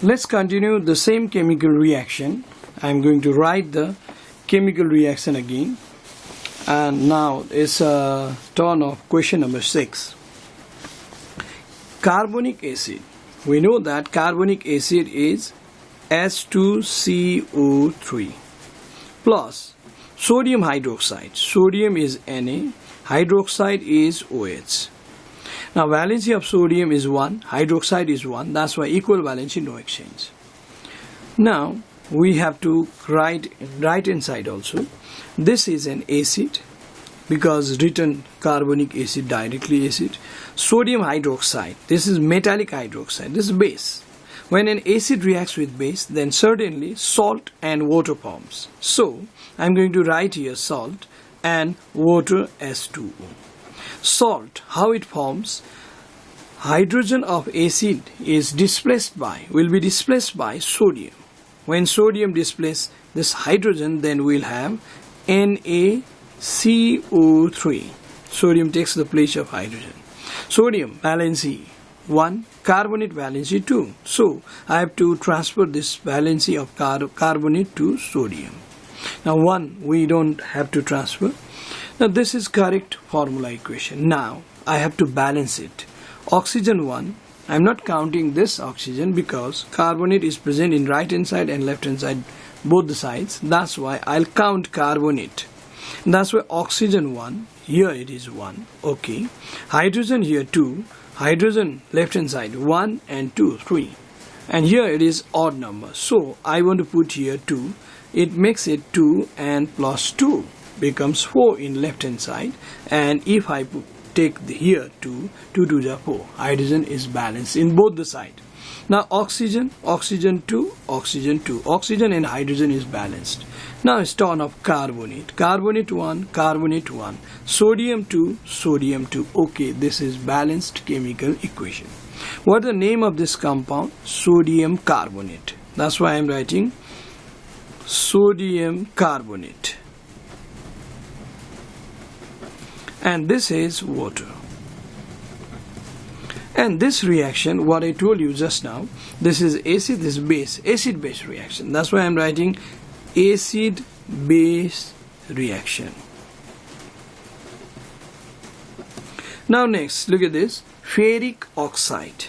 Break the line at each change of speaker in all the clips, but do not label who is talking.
let's continue the same chemical reaction. I'm going to write the chemical reaction again, and now it's a turn of question number 6. Carbonic acid. We know that carbonic acid is H2CO3 plus sodium hydroxide. Sodium is Na, hydroxide is OH. Now valency of sodium is 1, hydroxide is 1, that's why equal valency, no exchange. Now we have to write right hand side also. This is an acid because written carbonic acid, directly acid. Sodium hydroxide, this is metallic hydroxide, this is base. When an acid reacts with base, then certainly salt and water forms. So I'm going to write here salt and water S2O. Salt, how it forms? Hydrogen of acid is will be displaced by sodium. When sodium displaces this hydrogen, then we'll have NaCO3. Sodium takes the place of hydrogen. Sodium valency 1, carbonate valency 2. So I have to transfer this valency of carbonate to sodium. Now 1 we don't have to transfer. Now this is correct formula equation. Now I have to balance it. Oxygen 1, I am not counting this oxygen because carbonate is present in right hand side and left hand side, both the sides. That's why I'll count carbonate. That's why oxygen 1, here it is 1, okay. Hydrogen here 2, hydrogen left hand side 1 and 2, 3. And here it is odd number. So I want to put here 2. It makes it 2 and plus 2. Becomes 4 in left hand side, and if I take here 2 to the 4, hydrogen is balanced in both the side. Now oxygen 2, oxygen and hydrogen is balanced. Now it's turn of carbonate. Carbonate 1, sodium 2, okay, this is balanced chemical equation. What is the name of this compound? Sodium carbonate. That's why I'm writing sodium carbonate. And this is water. And this reaction, what I told you just now, this is acid, this is base, acid-base reaction. That's why I'm writing acid-base reaction. Now next, look at this, ferric oxide.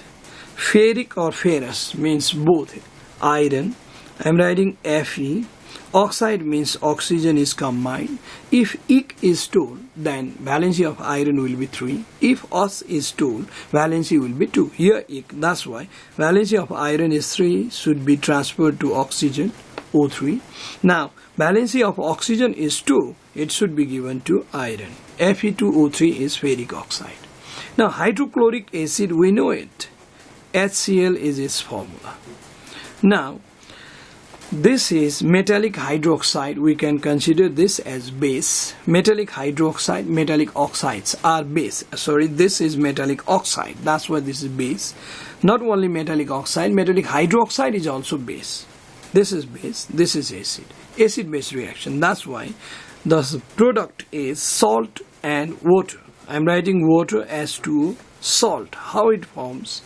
Ferric or ferrous means both iron. I'm writing Fe. Oxide means oxygen is combined. If Ik is told, then valency of iron will be 3. If Os is told, valency will be 2. Here Ik, that's why valency of iron is 3, should be transferred to oxygen, O3. Now, valency of oxygen is 2, it should be given to iron. Fe2O3 is ferric oxide. Now, hydrochloric acid, we know it. HCl is its formula. Now, this is metallic hydroxide. We can consider this as base. Metallic hydroxide, metallic oxides are base. Sorry, this is metallic oxide. That's why this is base. Not only metallic oxide, metallic hydroxide is also base. This is base, this is acid. Acid-base reaction. That's why the product is salt and water. I'm writing water as to salt. How it forms?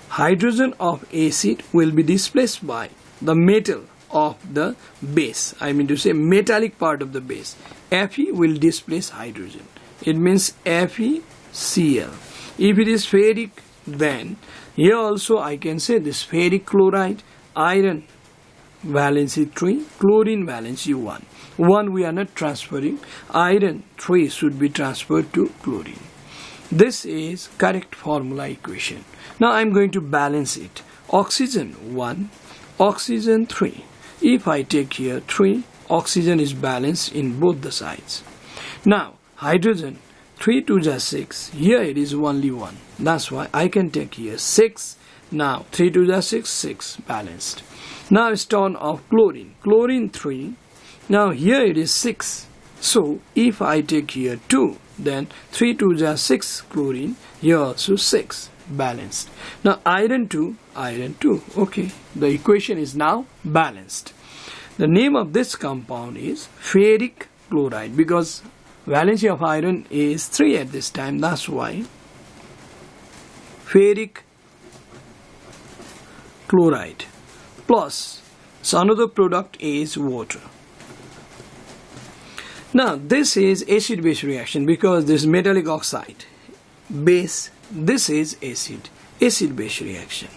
Hydrogen of acid will be displaced by the metal of the base. I mean to say metallic part of the base. Fe will displace hydrogen. It means FeCl. If it is ferric, then here also I can say this ferric chloride, iron valency 3, chlorine valency 1. 1 we are not transferring. Iron 3 should be transferred to chlorine. This is correct formula equation. Now I am going to balance it. Oxygen 1, oxygen 3. If I take here 3, oxygen is balanced in both the sides. Now hydrogen 3 to the 6. Here it is only 1. That's why I can take here 6. Now 3 to the 6, 6 balanced. Now it's turn of chlorine. Chlorine 3. Now here it is 6. So if I take here 2, then 3 to the 6 chlorine. Here also 6 balanced. Now iron 2. Okay, the equation is now balanced. The name of this compound is ferric chloride because valency of iron is 3 at this time. That's why ferric chloride plus so another product is water. Now this is acid-base reaction because this metallic oxide base, this is acid-base reaction.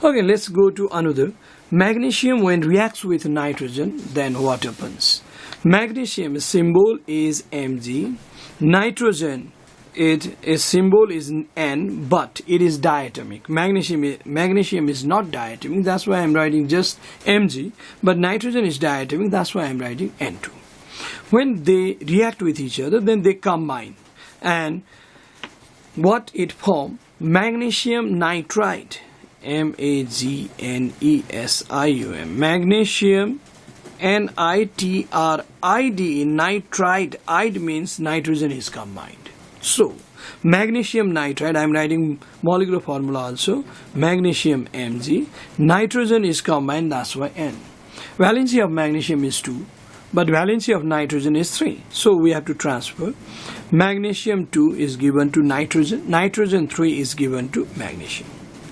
Okay, let's go to another. Magnesium when reacts with nitrogen, then what happens? Magnesium symbol is Mg. Nitrogen, its symbol is N, but it is diatomic. Magnesium is not diatomic, that's why I am writing just Mg, but nitrogen is diatomic, that's why I am writing N2. When they react with each other, then they combine, and what it forms? Magnesium nitride, Magnesium, magnesium Nitride, nitride, ide means nitrogen is combined. So magnesium nitride, I am writing molecular formula also, magnesium Mg, nitrogen is combined, that's why N. Valency of magnesium is 2, but valency of nitrogen is 3, so we have to transfer. Magnesium 2 is given to nitrogen, nitrogen 3 is given to magnesium.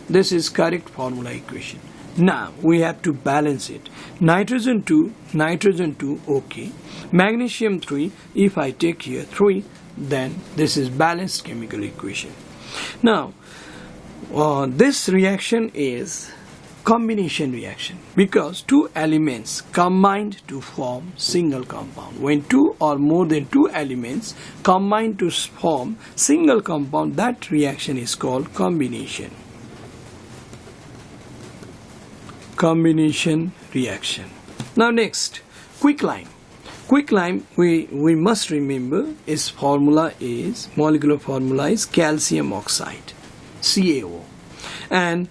This is correct formula equation. Now we have to balance it. Nitrogen 2, okay. Magnesium 3, if I take here 3, then this is balanced chemical equation. Now this reaction is combination reaction because two elements combined to form single compound. When two or more than two elements combine to form single compound, that reaction is called combination. Combination reaction. Now next, quicklime. Quicklime, we must remember its formula is, molecular formula is calcium oxide, CaO, and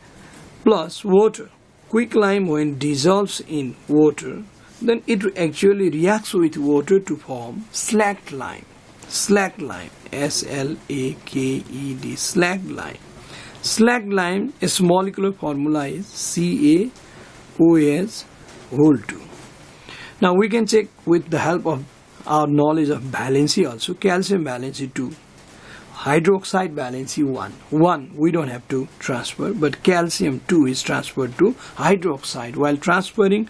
plus water. Quicklime when dissolves in water, then it actually reacts with water to form slacked lime. Slacked lime, S-L-A-K-E-D, slacked lime. Slacked lime, its molecular formula is CaOH2. Now we can check with the help of our knowledge of valency also. Calcium valency 2, hydroxide valency 1. 1 we don't have to transfer, but calcium 2 is transferred to hydroxide. While transferring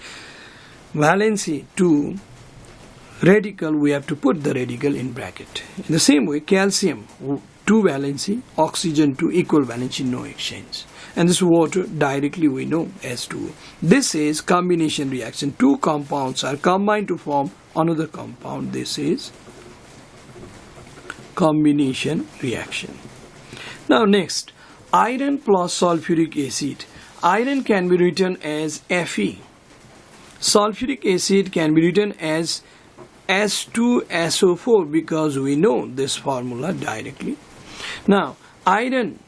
valency to radical, we have to put the radical in bracket. In the same way, calcium 2 valency, oxygen 2 equal valency, no exchange. And this water directly we know S2. This is combination reaction. Two compounds are combined to form another compound. This is combination reaction. Now next, iron plus sulfuric acid. Iron can be written as Fe. Sulfuric acid can be written as S2SO4 because we know this formula directly. Now iron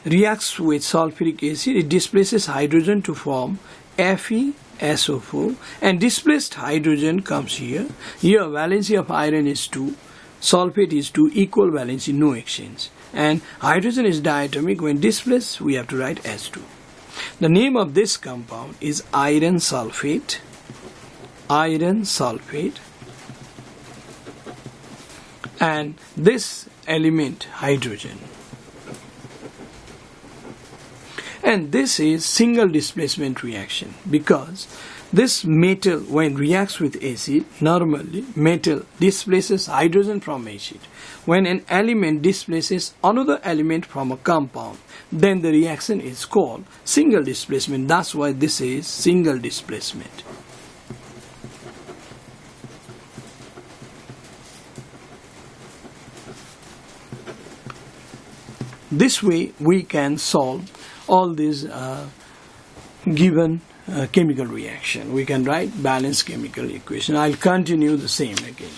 reacts with sulfuric acid, it displaces hydrogen to form FeSO4, and displaced hydrogen comes here. Here valency of iron is 2, sulfate is 2, equal valency, no exchange, and hydrogen is diatomic. When displaced, we have to write S2. The name of this compound is iron sulfate. Iron sulfate, and this element hydrogen. And this is single displacement reaction because this metal when reacts with acid, normally metal displaces hydrogen from acid. When an element displaces another element from a compound, then the reaction is called single displacement. That's why this is single displacement. This way we can solve all these given chemical reaction. We can write balanced chemical equation. I'll continue the same again.